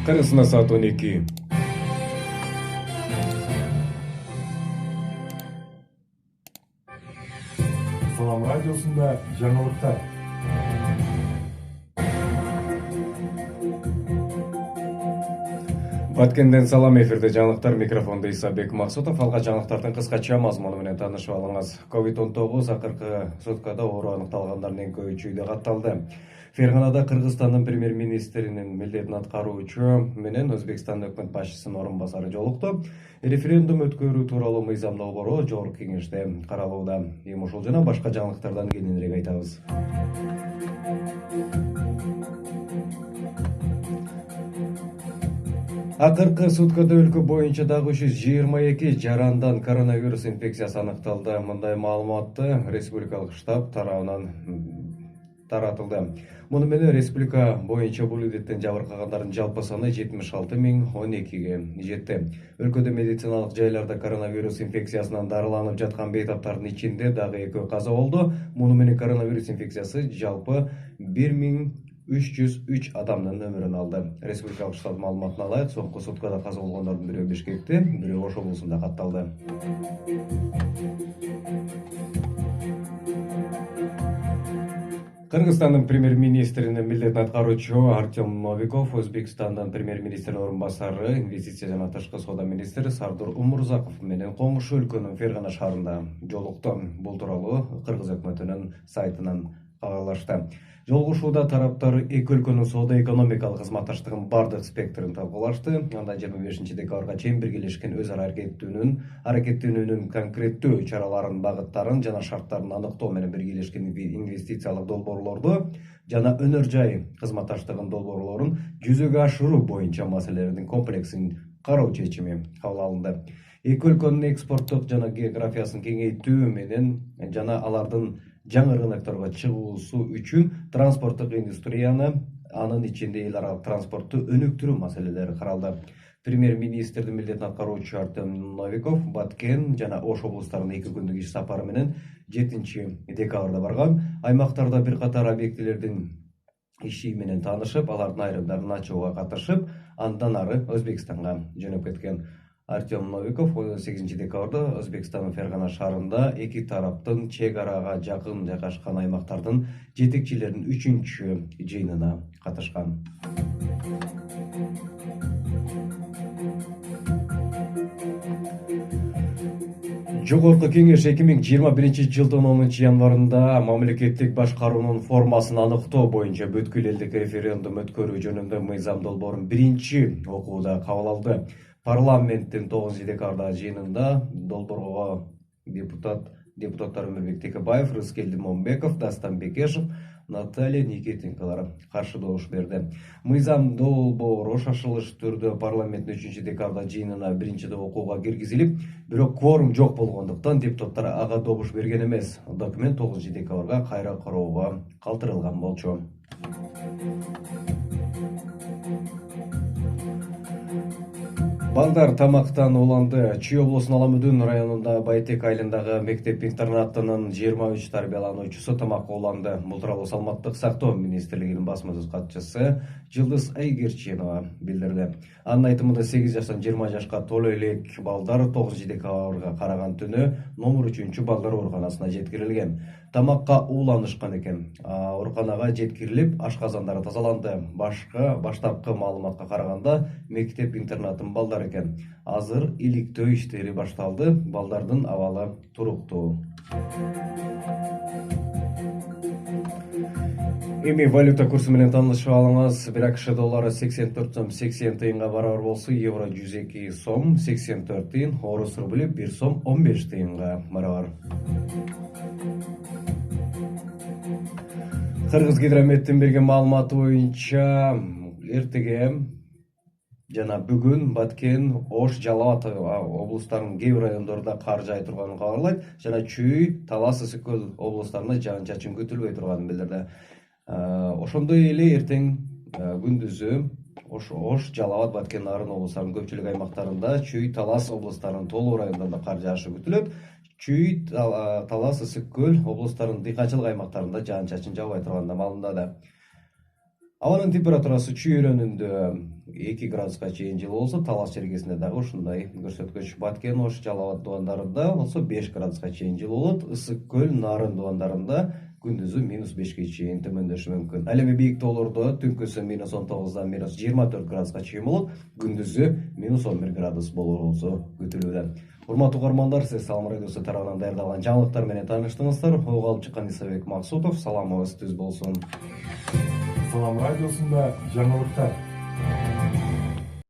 Karısına saat 12. Салам радиосунда жаңылыктар. Баткенден салам, эфирде жаңылыктар, микрофонда Исабек Максутов. Алга жаңылыктардын кыскача мазмуну менен таанышып алыңыз. COVID-19 акыркы суткада оору аныкталгандардын эң көбү үйдө катталды. Ферганада Кыргызстандын премьер-министринин милдетин аткаруучу менен Өзбекстандын өкмөт башчысынын орун басары жолукту. Референдум өткөрүү тууралуу мыйзам долбоору Жогорку Кеңеште каралууда. Эми ушул жана башка жаңылыктардан кененирээк айтабыз. Акыркы суткада өлкө боюнча дагы 322 жарандан коронавирус инфекциясы аныкталды. Мындай маалыматты республикалык штаб тарабынан таратылды. Муну менен республика боюнча бул илдеттен жабыркагандардын жалпы саны 76.012ге жетти. Өлкөдө медициналык жайларда коронавирус инфекциясынан дарыланып жаткан бейтаптардын ичинде дагы 2 каза болду. Муну менен коронавирус инфекциясы жалпы 1303 адамдын өмүрүн алды. Республикалык штаб маалыматына ылайык, соңку суткада каза болгондордун бирөө Бишкекте, бирөө Ош облусунда катталды. Кыргызстандын премьер-министринин милдетин аткаруучу Артем Новиков Өзбекстандын премьер-министринин орун басары, инвестиция жана тышкы соода министри Сардор Умурзаков менен коңшу өлкөнүн Фергана шаарында жолукту. Бул тууралуу Кыргыз өкмөтүнүн сайтынан кабарлашты. Жолугушууда тараптар эки өлкөнүн соода-экономикалык кызматташтыгынын бардык спектрин талкуулашты. Анда 25 декабрга чейин биргелешкен өз ара аракеттенүүнүн конкреттүү чараларын, багыттарын жана шарттарын аныктоо менен биргелешкен инвестициялык долбоорлорду жана өнөр жай кызматташтыгынын долбоорлорун жүзөгө ашыруу боюнча маселелердин комплексин кароо чечими кабыл алынды. Эки өлкөнүн экспорттук жана географиясын кеңейтүү менен жана алардын жаңы рынокторго чыгуусу үчүн транспорттук индустрияны, анын ичинде эл аралык транспортту өнүктүрүү маселелери каралды. Премьер-министрдин милдетин аткаруучу Артем Новиков Баткен жана Ош облустарына 2 күндүк иш сапары менен 7 декабрда барган. Аймактарда бир катар объектилердин иши менен таанышып, алардын айрымдарын ачууга катышып, андан ары Өзбекстанга жөнөп кеткен. Артем Новиков 8 декабрда Өзбекстандын Фергана шаарында эки тараптын чек арага жакын жайгашкан аймактардын жетекчилеринин 3-чү жыйынына катышкан. Жогорку Кеңеш 2021 жылдын 10 январында мамлекеттик башкаруунун формасын аныктоо боюнча бүткүл элдик референдум өткөрүү жөнүндө мыйзам долбоорун биринчи окууда кабыл алды. Парламенттин 9 декабрда жыйынында долбоорго депутаттар Өмүрбек Текебаев, Рыскелди Момбеков, Дастан Бекешев, Наталья Никитенкалар каршы добуш берди. Мыйзам долбоору шашылыш түрдө парламенттин 3 декабрда жыйынына биринчи окууга киргизилип, бирок кворум жок болгондуктан депутаттар ага добуш берген эмес. Документ 9 декабрга кайра кароого калтырылган болчу. Балдар тамактан уланды. Чүй облусунун Аламүдүн районунда Байтек айылындагы мектеп-интернатынын 23 тарбиялануучусу тамакка уланды. Бул тууралуу Саламаттык сактоо министрлигинин басма сөз катчысы Жылдыз Айгерчинова билдирди. Анын айтымында 8 жаштан 20 жашка толо элек балдар 9 декабрга караган түнү номер 3 балдар ооруканасына жеткирилген. Тамакка ууланышкан экен. Ооруканага жеткирилип, ашказандары тазаланды. Баштапкы маалыматка караганда мектеп-интернаттын балдар экен. Азыр иликтөө иштери башталды. Балдардын абалы туруктуу. Эми валюта курсу менен таанышып алыңыз. Бир АКШ доллары 84 сом 80 тыйынга барабар болсо, евро 102 сом 84 тыйын, орус рубли 1 сом 15 тыйынга барабар. Кыргызгидрометтин берген маалыматы боюнча эртеге жана бүгүн Баткен, Ош, Жалал Абад облустарынын кээ бир райондорунда кар жаай турганын кабарлайт жана Чүй, Талас, Ысык-Көл облустарында жаан-чачын күтүлбөй турганын билдирди. Ошондой эле эртең күндүзү Ош, Жалал Абад, Баткен, Нарын облустарынын көпчүлүк аймактарында, Чүй, Талас облустарынын толугу райондорунда кар жаашы күтүлөт. Чүй, Талас, Ысык-Көл облустарынын дыйканчылык аймактарында жаан-чачын жаабай турганын маалымдады. Абанын температурасы чүйрөнүндө 2 градуска чейин жылы болсо, Талас чергесинде дагы ушундай көрсөткүч. Баткен, Ош, Жалал абад дубандарында болсо 5 градуска чейин жылы болот. Ысык көл, Нарын дубандарында күндүзү -5ке чейин төмөндөшү мүмкүн. Ал эми бийик тоолордо түнкүсү -19дан -24 градуска чейин болот, күндүзү -11 градус болуусу күтүлүүдө. Урматтуу угармандар, сиз Салам радиосу тарабынан даярдалган жаңылыктар менен тааныштыңыздар. Ого алып чыккан Исабек Максутов. Саламыбыз түз болсун. Салам радиосунда жаңылыктар.